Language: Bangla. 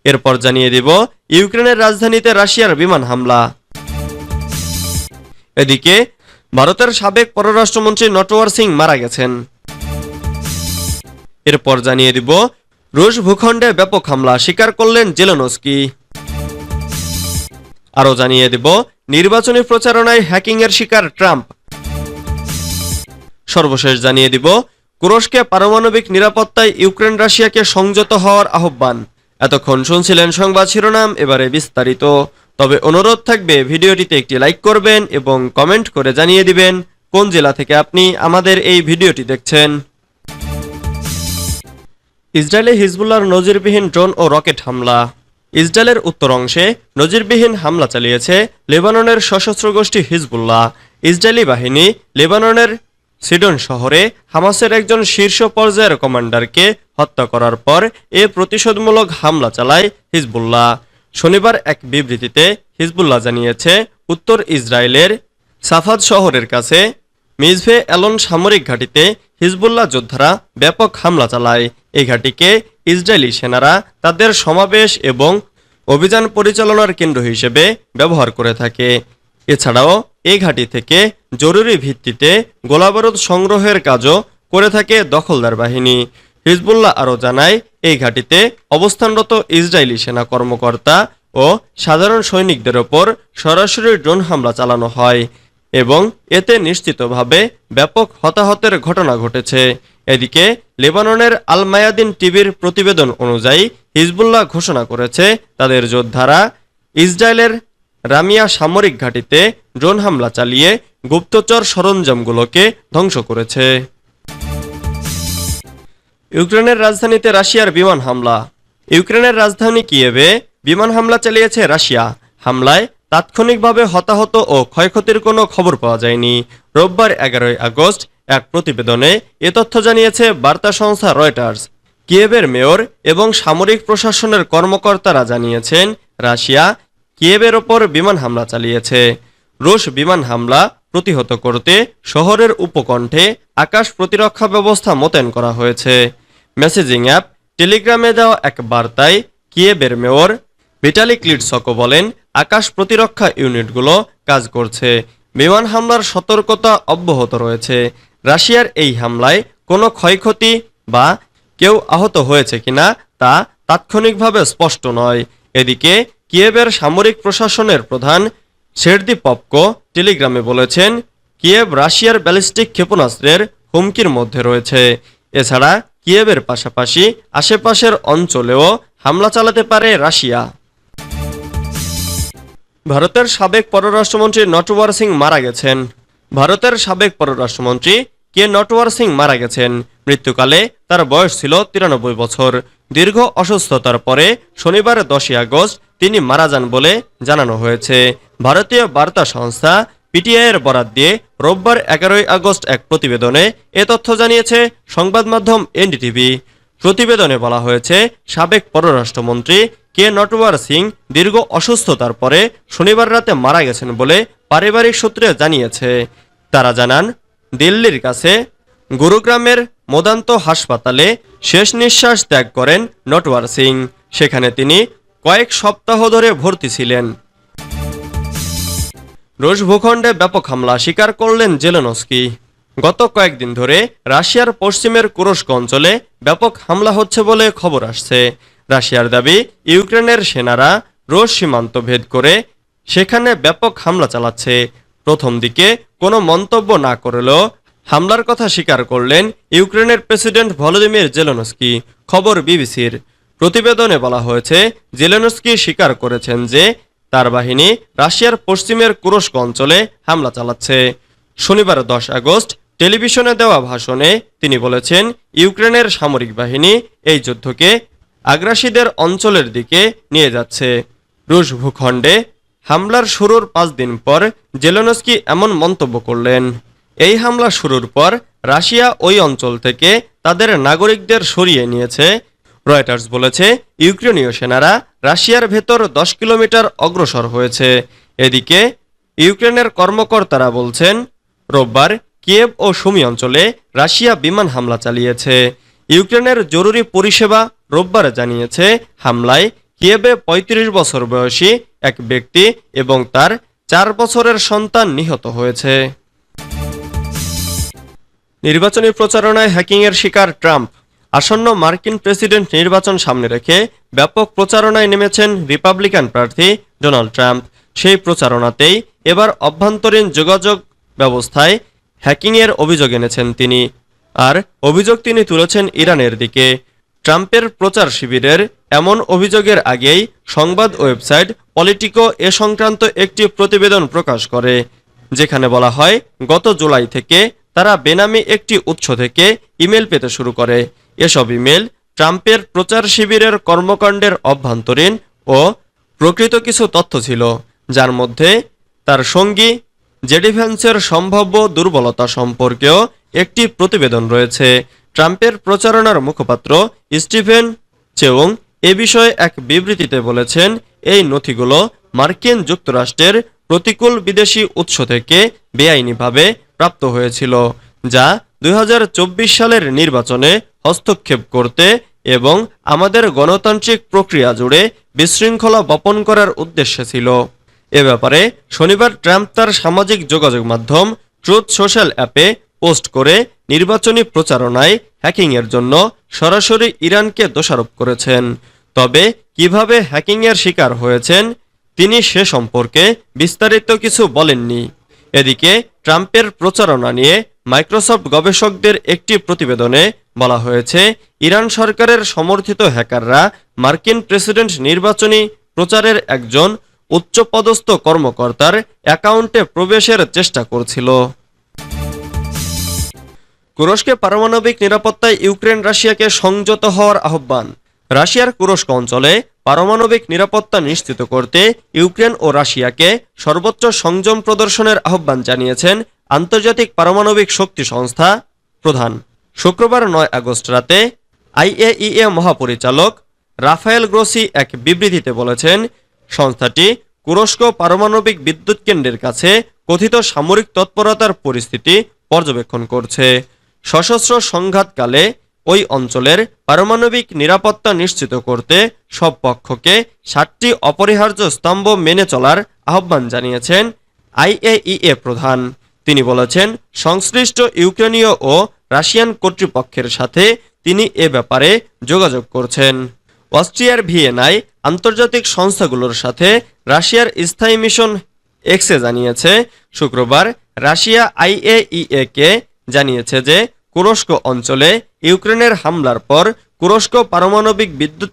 এরপর জানিয়ে দিব ইউক্রেনের রাজধানীতে রাশিয়ার বিমান হামলা। এদিকে ভারতের সাবেক পররাষ্ট্রমন্ত্রী নটওয়ার সিং মারা গেছেন। এরপর জানিয়ে দিব রুশ ভূখণ্ডে ব্যাপক হামলা, স্বীকার করলেন জেলেনস্কি। আরও জানিয়ে দিব নির্বাচনী প্রচারণায় হ্যাকিংয়ের শিকার ট্রাম্প। সর্বশেষ জানিয়ে দিব তুরস্কে পারমাণবিক নিরাপত্তায় ইউক্রেন রাশিয়াকে সংযত হওয়ার আহ্বান। এতক্ষণ শুনছিলেন সংবাদ শিরোনাম, এবারে বিস্তারিত। তবে অনুরোধ থাকবে ভিডিওটিতে একটি লাইক করবেন এবং কমেন্ট করে জানিয়ে দিবেন কোন জেলা থেকে আপনি আমাদের এই ভিডিওটি দেখছেন। ইসরায়েলে হিজবুল্লাহর নজিরবিহীন ড্রোন ও রকেট হামলা। ইসরায়েলের উত্তর অংশে নজিরবিহীন হামলা চালিয়েছে লেবাননের সশস্ত্র গোষ্ঠী হিজবুল্লাহ। ইসরায়েলি বাহিনী লেবাননের সিডন শহরে হামাসের একজন শীর্ষ পর্যায়ের কমান্ডারকে হত্যা করার পর এ প্রতিশোধমূলক হামলা চালায় হিজবুল্লাহ। শনিবার এক বিবৃতিতে হিজবুল্লাহ জানিয়েছে উত্তর ইসরায়েলের সাফাদ শহরের কাছে মিজভে এলন সামরিক ঘাঁটিতে হিজবুল্লাহ যোদ্ধারা ব্যাপক হামলা চালায়। এই ঘাঁটিকে ইসরায়েলি সেনারা তাদের সমাবেশ এবং অভিযান পরিচালনার কেন্দ্র হিসেবে ব্যবহার করে থাকে। এছাড়াও এই ঘাঁটি থেকে জরুরি ভিত্তিতে গোলাবারুদ সংগ্রহের কাজও করে থাকে দখলদার বাহিনী। হিজবুল্লাহ আরও জানায় এই ঘাঁটিতে অবস্থানরত ইসরায়েলি সেনা কর্মকর্তা ও সাধারণ সৈনিকদের ওপর সরাসরি ড্রোন হামলা চালানো হয় এবং এতে নিশ্চিতভাবে ব্যাপক হতাহতের ঘটনা ঘটেছে। এদিকে লেবাননের আল মায়াদিন টিভির প্রতিবেদন অনুযায়ী হিজবুল্লাহ ঘোষণা করেছে তাদের যোদ্ধারা ইসরায়েলের রামিয়া সামরিক ঘাঁটিতে ড্রোন হামলা চালিয়ে গুপ্তচর সরঞ্জামগুলোকে ধ্বংস করেছে। ইউক্রেনের রাজধানীতে রাশিয়ার বিমান হামলা। ইউক্রেনের রাজধানী কিয়েভে বিমান হামলা চালিয়েছে রাশিয়া। হামলায় তাৎক্ষণিকভাবে হতাহত ও ক্ষয়ক্ষতির কোনো খবর পাওয়া যায়নি। রোববার 11 আগস্ট এক প্রতিবেদনে এ তথ্য জানিয়েছে বার্তা সংস্থা রয়টার্স। কিয়েভের মেয়র এবং সামরিক প্রশাসনের কর্মকর্তারা জানিয়েছেন রাশিয়া কিয়েভের ওপর বিমান হামলা চালিয়েছে। রুশ বিমান হামলা প্রতিহত করতে শহরের উপকণ্ঠে আকাশ প্রতিরক্ষা ব্যবস্থা মোতায়েন করা হয়েছে। মেসেজিং অ্যাপ টেলিগ্রামে দেওয়া এক বার্তায় কিয়েভের মেয়র ভিটালি ক্লিটসকো বলেন আকাশ প্রতিরক্ষা ইউনিটগুলো কাজ করছে, বিমান হামলার সতর্কতা অব্যাহত রয়েছে। রাশিয়ার এই হামলায় কোনো ক্ষয়ক্ষতি বা কেউ আহত হয়েছে কিনা তা তাৎক্ষণিকভাবে স্পষ্ট নয়। এদিকে কিয়েভের সামরিক প্রশাসনের প্রধান সের্দি পপকো টেলিগ্রামে বলেছেন কিয়েভ রাশিয়ার ব্যালিস্টিক ক্ষেপণাস্ত্রের হুমকির মধ্যে রয়েছে। এছাড়া কিয়েভের পাশাপাশি আশেপাশের অঞ্চলেও হামলা চালাতে পারে রাশিয়া। ভারতের সাবেক পররাষ্ট্রমন্ত্রী নটওয়ার সিং মারা গেছেন। ভারতের সাবেক পররাষ্ট্রমন্ত্রী কে নটওয়ার সিং মারা গেছেন। মৃত্যুকালে তার বয়স ছিল 93 বছর। দীর্ঘ অসুস্থতার পরে শনিবার 10 আগস্ট তিনি মারা যান বলে জানানো হয়েছে। ভারতীয় বার্তা সংস্থা পিটিআইয়ের বরাত দিয়ে রোববার 11 আগস্ট এক প্রতিবেদনে এ তথ্য জানিয়েছে সংবাদ মাধ্যম এনডিটিভি। প্রতিবেদনে বলা হয়েছে সাবেক পররাষ্ট্রমন্ত্রী কে নটওয়ার সিং দীর্ঘ অসুস্থতার পরে শনিবার রাতে মারা গেছেন বলে পারিবারিক সূত্রে জানিয়েছে। তারা জানান দিল্লির কাছে গুরুগ্রামের মোদান্ত হাসপাতালে শেষ নিঃশ্বাস ত্যাগ করেন নটওয়ার সিং। সেখানে তিনি কয়েক সপ্তাহ ধরে ভর্তি ছিলেন। রুশ ভূখণ্ডে ব্যাপক হামলা, স্বীকার করলেন জেলেনস্কি। গত কয়েকদিন ধরে রাশিয়ার পশ্চিমের কুরস্ক অঞ্চলে ব্যাপক হামলা হচ্ছে বলে খবর আসছে। রাশিয়ার দাবি ইউক্রেনের সেনারা রুশ সীমান্ত ভেদ করে সেখানে ব্যাপক হামলা চালাচ্ছে। প্রথম দিকে কোনো মন্তব্য না করলেও হামলার কথা স্বীকার করলেন ইউক্রেনের প্রেসিডেন্ট ভলোদিমির জেলেনস্কি। খবর বিবিসির। প্রতিবেদনে বলা হয়েছে জেলেনস্কি স্বীকার করেছেন যে তার বাহিনী রাশিয়ার পশ্চিমের কুরস্ক অঞ্চলে হামলা চালাচ্ছে। শনিবার 10 আগস্ট টেলিভিশনে দেওয়া ভাষণে তিনি বলেছেন ইউক্রেনের সামরিক বাহিনী এই যুদ্ধকে আগ্রাসীদের অঞ্চলের দিকে নিয়ে যাচ্ছে। রুশ ভূখণ্ডে হামলার শুরুর 5 দিন পর জেলেনস্কি এমন মন্তব্য করলেন। এই হামলা শুরুর পর রাশিয়া ওই অঞ্চল থেকে তাদের নাগরিকদের সরিয়ে নিয়েছে। রয়টার্স বলেছে ইউক্রেনীয় সেনারা রাশিয়ার ভেতর 10 কিলোমিটার অগ্রসর হয়েছে। এদিকে ইউক্রেনের কর্মকর্তারা বলছেন রোববার কিয়েভ ও সুমি অঞ্চলে রাশিয়া বিমান হামলা চালিয়েছে। ইউক্রেনের জরুরি পরিষেবা রোববার জানিয়েছে হামলায় কিয়েভে ৩৫ বছর বয়সী এক ব্যক্তি এবং তার ৪ বছরের সন্তান নিহত হয়েছে। নির্বাচনী প্রচারণায় হ্যাকিংয়ের শিকার ট্রাম্প। আসন্ন মার্কিন প্রেসিডেন্ট নির্বাচন সামনে রেখে ব্যাপক প্রচারণায় নেমেছেন রিপাবলিকান প্রার্থী ডোনাল্ড ট্রাম্প। সেই প্রচারণাতেই এবার অভ্যন্তরীণ যোগাযোগ ব্যবস্থায় হ্যাকিংয়ের অভিযোগ এনেছেন তিনি। আর অভিযোগ তিনি তুলেছেন ইরানের দিকে। ট্রাম্পের প্রচার শিবিরের এমন অভিযোগের আগেই সংবাদ ওয়েবসাইট পলিটিকো এ সংক্রান্ত একটি প্রতিবেদন প্রকাশ করে, যেখানে বলা হয় গত জুলাই থেকে তারা বেনামি একটি উৎস থেকে ইমেল পেতে শুরু করে। এসব ইমেল ট্রাম্পের প্রচার শিবিরের কর্মকাণ্ডের অভ্যন্তরীণ ও প্রকৃত কিছু তথ্য ছিল, যার মধ্যে তার সঙ্গী জেডি ভ্যান্সের সম্ভাব্য দুর্বলতা সম্পর্কেও একটি প্রতিবেদন রয়েছে। ট্রাম্পের প্রচারণার মুখপাত্র স্টিভেন চেউং এ বিষয়ে এক বিবৃতিতে বলেছেন, এই নথিগুলো মার্কিন যুক্তরাষ্ট্রের প্রতিকূল বিদেশি উৎস থেকে বেআইনিভাবে প্রাপ্ত হয়েছিল, যা ২০২৪ সালের নির্বাচনে হস্তক্ষেপ করতে এবং আমাদের গণতান্ত্রিক প্রক্রিয়া জুড়ে বিশৃঙ্খলা বপন করার উদ্দেশ্যে ছিল। এ ব্যাপারে শনিবার ট্রাম্প তার সামাজিক যোগাযোগ মাধ্যম ট্রুথ সোশ্যাল অ্যাপে পোস্ট করে নির্বাচনী প্রচারণায় হ্যাকিংয়ের জন্য সরাসরি ইরানকে দোষারোপ করেছেন। তবে কিভাবে হ্যাকিংয়ের শিকার হয়েছেন তিনি সে সম্পর্কে বিস্তারিত কিছু বলেননি। এদিকে ট্রাম্পের প্রচারণা নিয়ে মাইক্রোসফট গবেষকদের একটি প্রতিবেদনে বলা হয়েছে, ইরান সরকারের সমর্থিত হ্যাকাররা মার্কিন প্রেসিডেন্ট নির্বাচনী প্রচারের একজন উচ্চপদস্থ কর্মকর্তার অ্যাকাউন্টে প্রবেশের চেষ্টা করছিল। তুরস্কে পারমাণবিক নিরাপত্তায় ইউক্রেন রাশিয়াকে সংযত হওয়ার আহ্বান। রাশিয়ার কুরস্ক অঞ্চলে পারমাণবিক নিরাপত্তা নিশ্চিত করতে ইউক্রেন ও রাশিয়াকে সর্বোচ্চ সংযম প্রদর্শনের আহ্বান জানিয়েছেন আন্তর্জাতিক পারমাণবিক শক্তি সংস্থা প্রধান। শুক্রবার ৯ আগস্ট রাতে আইএইএ মহাপরিচালক রাফায়েল গ্রোসি এক বিবৃতিতে বলেছেন, সংস্থাটি কুরস্ক পারমাণবিক বিদ্যুৎ কেন্দ্রের কাছে কথিত সামরিক তৎপরতার পরিস্থিতি পর্যবেক্ষণ করছে। সশস্ত্র সংঘাতকালে ওই অঞ্চলের পারমাণবিক নিরাপত্তা নিশ্চিত করতে সব পক্ষকে ৭টি অপরিহার্য স্তম্ভ মেনে চলার আহ্বান জানিয়েছেন আইএইএ প্রধান। তিনি বলেছেন, সংশ্লিষ্ট ইউক্রেনীয় ও রাশিয়ান কর্তৃপক্ষের সাথে তিনি এ ব্যাপারে যোগাযোগ করছেন। অস্ট্রিয়ার ভিয়েনায় আন্তর্জাতিক সংস্থাগুলোর সাথে রাশিয়ার স্থায়ী মিশন এক্সে জানিয়েছে, শুক্রবার রাশিয়া আইএইএ কে জানিয়েছে যে কুরস্ক অঞ্চলে ইউক্রেনের হামলার পর কুরস্ক পারমাণবিক বিদ্যুৎ